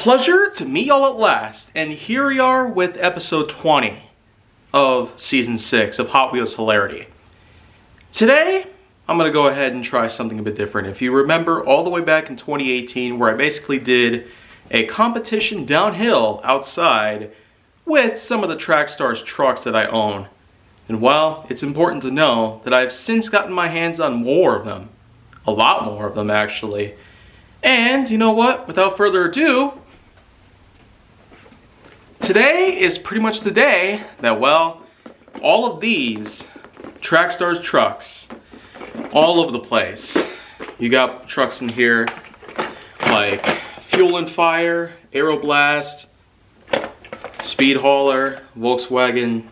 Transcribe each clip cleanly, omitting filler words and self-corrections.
Pleasure to meet y'all at last, and here we are with episode 20 of season 6 of Hot Wheels Hilarity. Today, I'm going to go ahead and try something a bit different. If you remember all the way back in 2018 where I basically did a competition downhill outside with some of the Trackstar's trucks that I own. And well, it's important to know that I've since gotten my hands on more of them. A lot more of them, actually. And you know what? Without further ado, today is pretty much the day that, well, all of these Trackstar's trucks, all over the place. You got trucks in here like Fuel and Fire, Aeroblast, Speed Hauler, Volkswagen,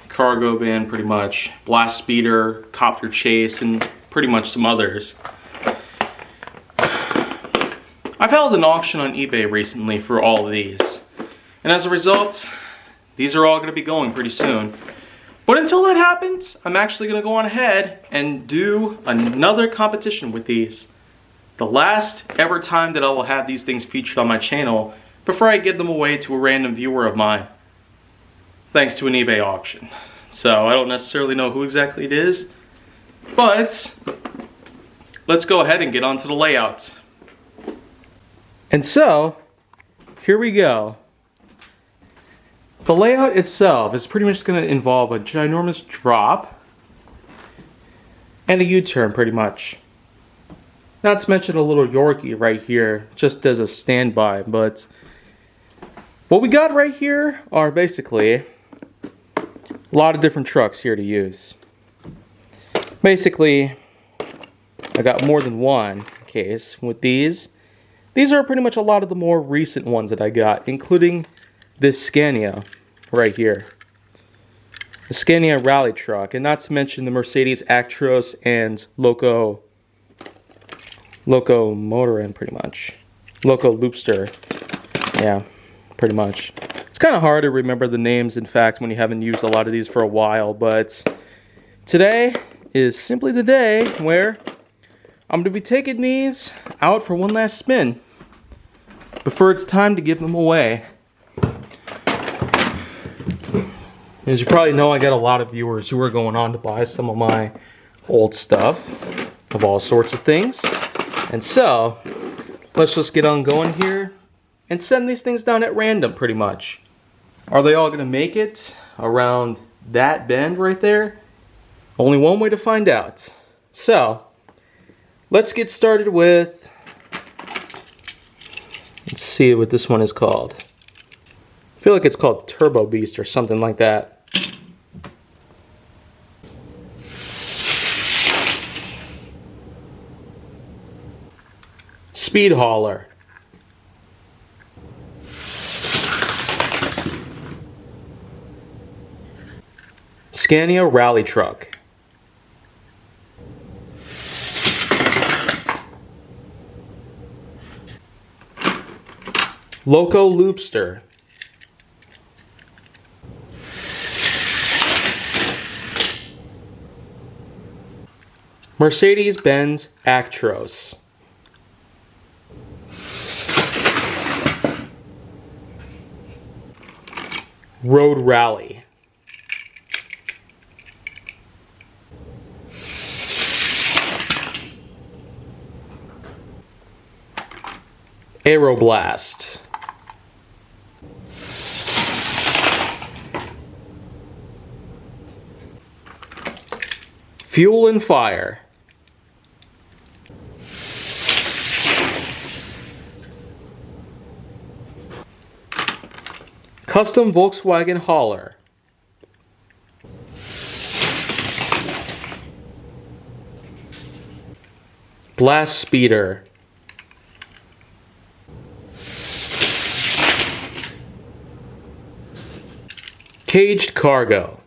Cargo Van, pretty much, Blast Speeder, Copter Chase, and pretty much some others. I've held an auction on eBay recently for all of these, and as a result, these are all going to be going pretty soon. But until that happens, I'm actually going to go on ahead and do another competition with these. The last ever time that I will have these things featured on my channel before I give them away to a random viewer of mine, thanks to an eBay auction. So I don't necessarily know who exactly it is, but let's go ahead and get on to the layout. And so, here we go. The layout itself is pretty much going to involve a ginormous drop and a U-turn, pretty much. Not to mention a little Yorkie right here, just as a standby, but what we got right here are basically a lot of different trucks here to use. Basically, I got more than one case with these. These are pretty much a lot of the more recent ones that I got, including this Scania right here. The Scania rally truck, and not to mention the Mercedes Actros and Loco Motorin, pretty much. Loco Loopster. Yeah, pretty much. It's kind of hard to remember the names, in fact, when you haven't used a lot of these for a while, but today is simply the day where I'm going to be taking these out for one last spin before it's time to give them away. As you probably know, I got a lot of viewers who are going on to buy some of my old stuff of all sorts of things. And so, let's just get on going here and send these things down at random, pretty much. Are they all going to make it around that bend right there? Only one way to find out. So, let's get started with, let's see what this one is called. I feel like it's called Turbo Beast or something like that. Speed Hauler. Scania Rally Truck. Loco Loopster. Mercedes-Benz Actros. Road Rally. Aeroblast. Fuel and Fire. Custom Volkswagen Hauler. Blast Speeder. Caged Cargo.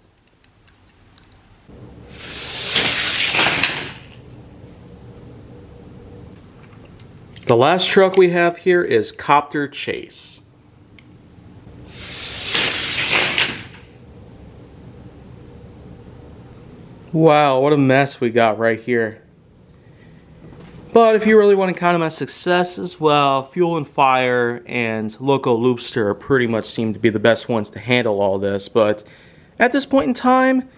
The last truck we have here is Copter Chase. Wow, what a mess we got right here. But if you really want to count them as successes, well, Fuel and Fire and Loco Loopster pretty much seem to be the best ones to handle all this. But at this point in time,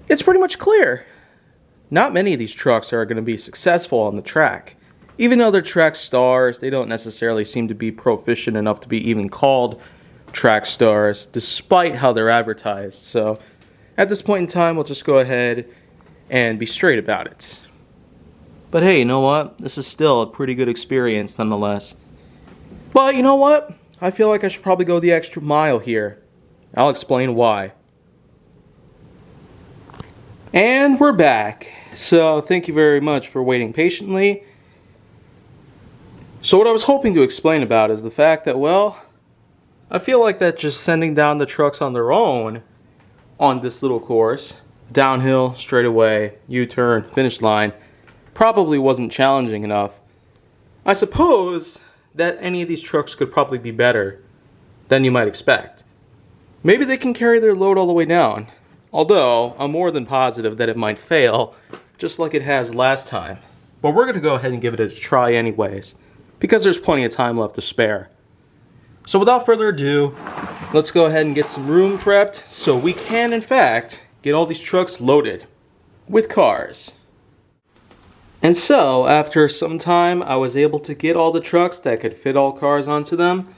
it's pretty much clear. Not many of these trucks are going to be successful on the track. Even though they're track stars, they don't necessarily seem to be proficient enough to be even called track stars, despite how they're advertised. So at this point in time, we'll just go ahead and be straight about it. But hey, you know what? This is still a pretty good experience nonetheless. But you know what? I feel like I should probably go the extra mile here. I'll explain why. And we're back. So thank you very much for waiting patiently. So what I was hoping to explain about is the fact that, well, I feel like that just sending down the trucks on their own on this little course, downhill, straightaway, U-turn, finish line, probably wasn't challenging enough. I suppose that any of these trucks could probably be better than you might expect. Maybe they can carry their load all the way down. Although, I'm more than positive that it might fail, just like it has last time. But we're going to go ahead and give it a try anyways, because there's plenty of time left to spare. So without further ado, let's go ahead and get some room prepped so we can, in fact, get all these trucks loaded with cars. And so, after some time, I was able to get all the trucks that could fit all cars onto them.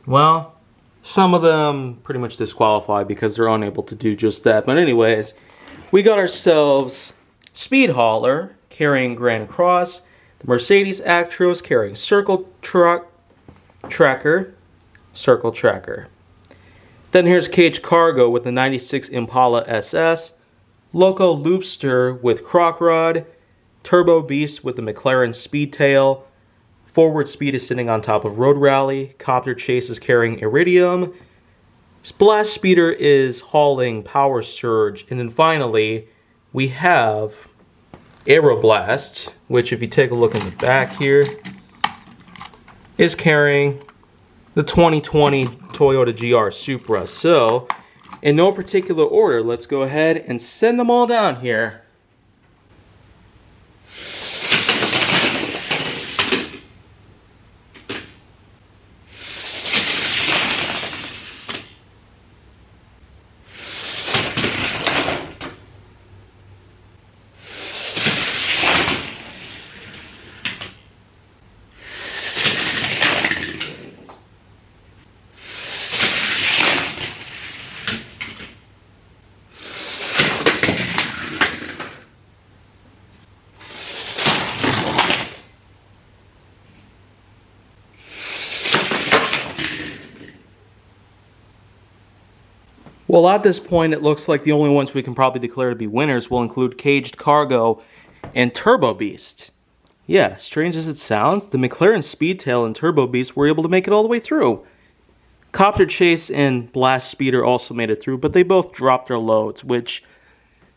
Well, some of them pretty much disqualified because they're unable to do just that. But anyways, we got ourselves Speed Hauler carrying Grand Cross, the Mercedes Actros carrying Circle Tracker. Then here's Cage Cargo with the 96 Impala SS, Loco Loopster with Croc Rod, Turbo Beast with the McLaren Speedtail, Forward Speed is sitting on top of Road Rally, Copter Chase is carrying Iridium, Blast Speeder is hauling Power Surge, and then finally we have Aeroblast, which if you take a look in the back here, is carrying the 2020 Toyota GR Supra. So, in no particular order, let's go ahead and send them all down here. Well, at this point, it looks like the only ones we can probably declare to be winners will include Caged Cargo and Turbo Beast. Yeah, strange as it sounds, the McLaren Speedtail and Turbo Beast were able to make it all the way through. Copter Chase and Blast Speeder also made it through, but they both dropped their loads, which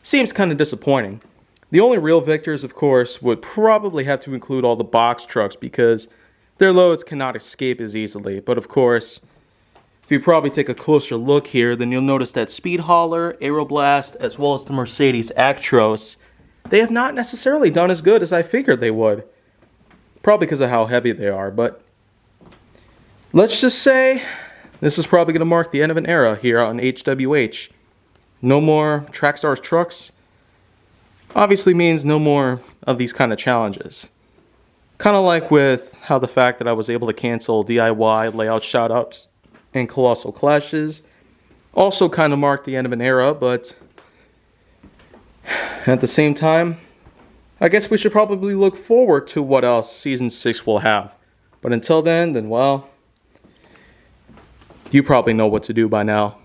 seems kind of disappointing. The only real victors, of course, would probably have to include all the box trucks because their loads cannot escape as easily. But of course, if you probably take a closer look here, then you'll notice that Speed Hauler, Aeroblast, as well as the Mercedes Actros, they have not necessarily done as good as I figured they would. Probably because of how heavy they are, but let's just say this is probably going to mark the end of an era here on HWH. No more Trackstars trucks obviously means no more of these kind of challenges. Kind of like with how the fact that I was able to cancel DIY layout shoutouts and Colossal Clashes also kind of marked the end of an era, but at the same time, I guess we should probably look forward to what else Season 6 will have. But until then, well, you probably know what to do by now.